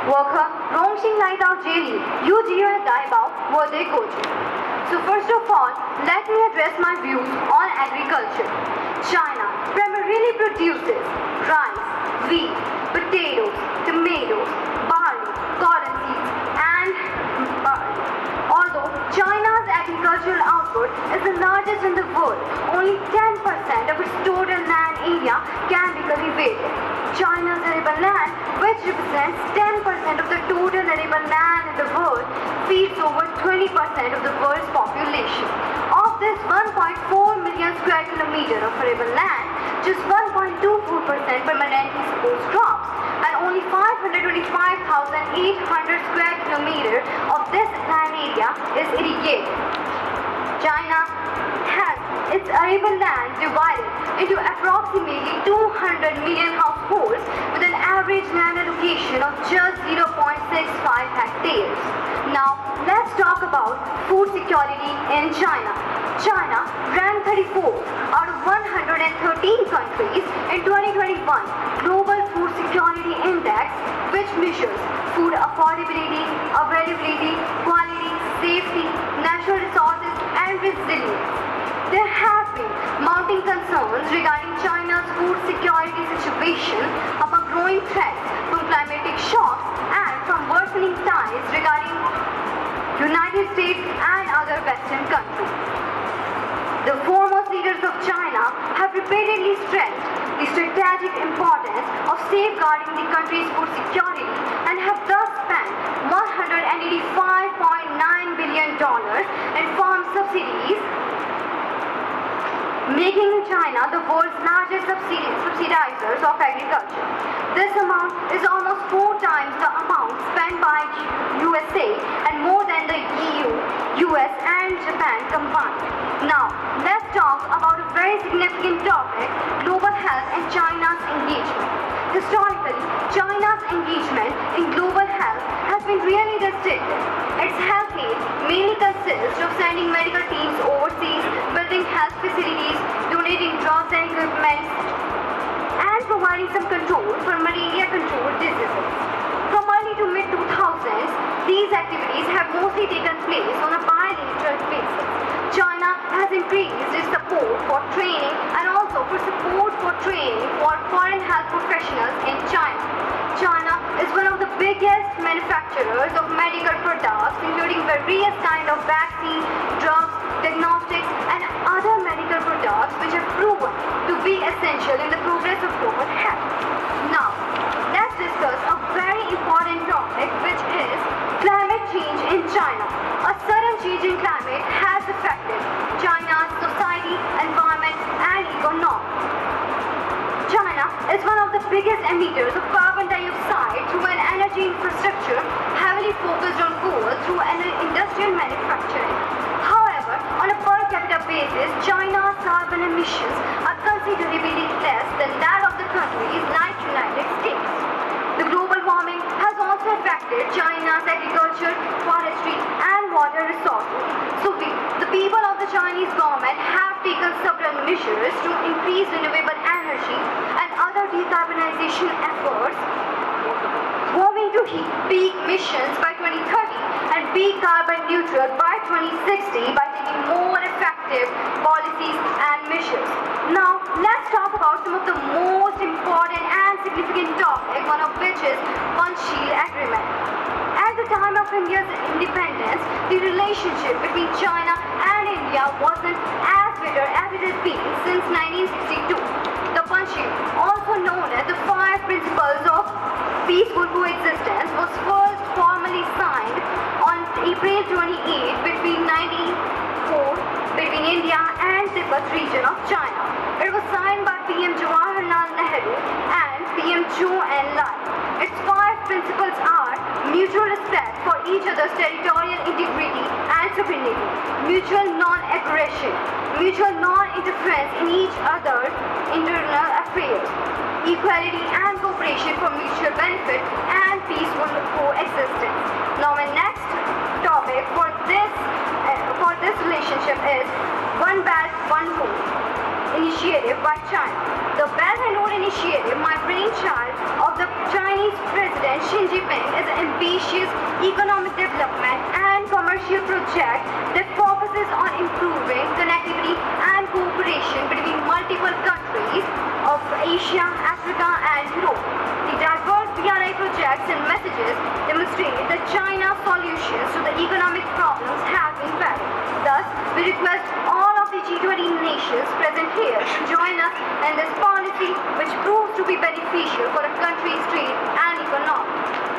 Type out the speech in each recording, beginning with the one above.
我和荣幸来到这里，有机会代表我的国家。So first of all, let me address my views on agriculture. China primarily produces rice, wheat, potatoes, tomatoes, barley, cotton seeds, and barley. Although China's agricultural output is the largest in the world, only 10% of its total land area can be cultivated. China's arable land, which represents 10% of the total arable land in the world, feeds over 20% of the world's population. Of this 1.4 million square kilometer of arable land, just 1.24% permanently supports crops, and only 525,800 square kilometer of this land area is irrigated. China has its arable land divided into approximately 200 million households with an average land allocation of just 0.65 hectares. Now, let's talk about food security in China. China ranked 34th out of 113 countries in 2021 Global Food Security Index, which measures food affordability, availability, quality, safety, natural resources, and resilience. There have been mounting concerns regarding China's food security situation among growing threats from climatic shocks and from worsening ties regarding United States and other Western countries. The foremost leaders of China have repeatedly stressed the strategic importance of safeguarding the country's food security and have thus spent $185.9 billion in farm subsidies, making China the world's largest subsidizers of agriculture. This amount is almost 4 times the amount spent by USA and more than the EU, US and Japan combined. Now, let's talk about a very significant topic, global health and China's engagement. Historically, China's engagement in global health has been really restricted. Its health aid mainly consists of sending medical teams overseas, building health facilities, donating drugs and equipment, and providing some control for malaria-controlled diseases. From early to mid-2000s, these activities have mostly taken place on a bilateral basis. China has increased its support for training and also for support for training for foreign health professionals in China. China is one of the biggest manufacturers of medical products, including various kinds of vaccines, drugs, diagnostics, and other medical products which have proven to be essential in the progress of global health. Now, let's discuss a very important topic, which is climate change in China. A sudden change in climate has affected China's society, environment, and economy. China is one of the biggest emitters of carbon dioxide through an energy infrastructure heavily focused on coal through an industrial manufacturing. However, on a per capita basis, China's carbon emissions are considerably less than that of the countries like United States. The global warming has also affected China's agriculture, forestry, and water resources. So the people of the Chinese government have taken several measures to increase renewable energy and other decarbonization efforts, moving to peak emissions by 2030 and be carbon neutral by 2060 by taking more effective policies and measures. Now, let's talk about some of the most important and significant topic, one of which is One-Shield Agreement. At the time of India's independence, the relationship between China and India wasn't as bitter as it has been since 1962. The One-Shield, also known as the 5 Principles of Peaceful Coexistence, was first formally signed on April 28 between India and Tibet region of China. It was signed by PM Jawaharlal Nehru and PM Zhou Enlai. Its 5 principles are mutual respect for each other's territorial integrity and sovereignty, mutual non-aggression, mutual non-interference in each other's internal affairs, equality and cooperation for mutual benefit, and peaceful coexistence. Now, my next topic for this relationship is One Belt, One Road initiative by China. The Belt and Road initiative, my brainchild of the Chinese President Xi Jinping, is an ambitious economic development and commercial project that focuses on improving connectivity and cooperation between multiple countries of Asia, Africa, and Europe. The diverse BRI projects and messages demonstrate that China's solutions to the economic problems have been valid. Thus, we request all of the G20 nations present here to join us in this policy, which proves to be beneficial for a country's trade and economy.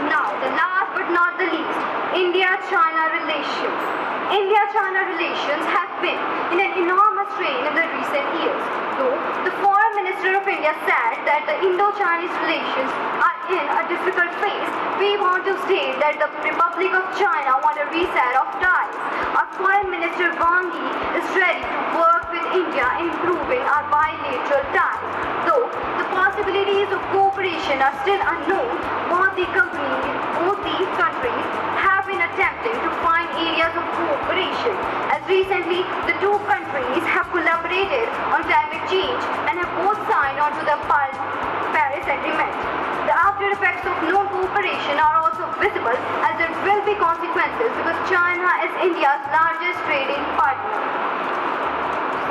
Now, the last but not the least, India-China relations. India-China relations have been in an enormous strain in the recent years. Though the Foreign Minister of India said that the Indo-Chinese relations are in a difficult phase, we want to state that the Republic of China wants a reset of ties. Our Foreign Minister Wang Yi is ready to work with India in improving our bilateral ties. Though the possibilities of cooperation are still unknown, both the countries have been attempting to find areas of cooperation. As recently, the two countries have collaborated on climate change and have both signed on to the Paris Agreement. The after effects of non-cooperation are also visible, as there will be consequences because China is India's largest trading partner.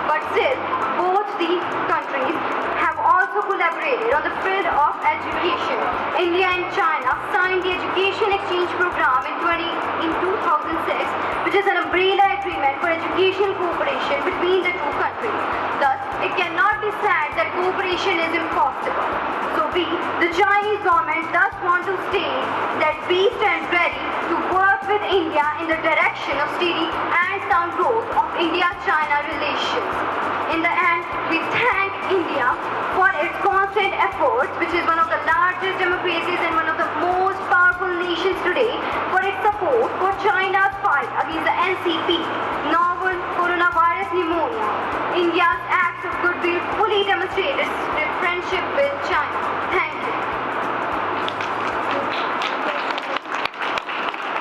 But still, both the countries have also collaborated on the field of education. India and China signed the Education Exchange Program in 2006, which is an umbrella agreement for educational cooperation between the two countries. Thus, it cannot be said that cooperation is impossible. So we, the Chinese government, thus want to state that we stand ready to work with India in the direction of steady and sound growth of India-China relations. In the end, we thank India for its constant efforts, which is one of the largest democracies and one of the most powerful nations today, for its support for China's fight against the NCP, novel coronavirus pneumonia. India's acts of goodwill fully demonstrate its friendship with China. Thank you.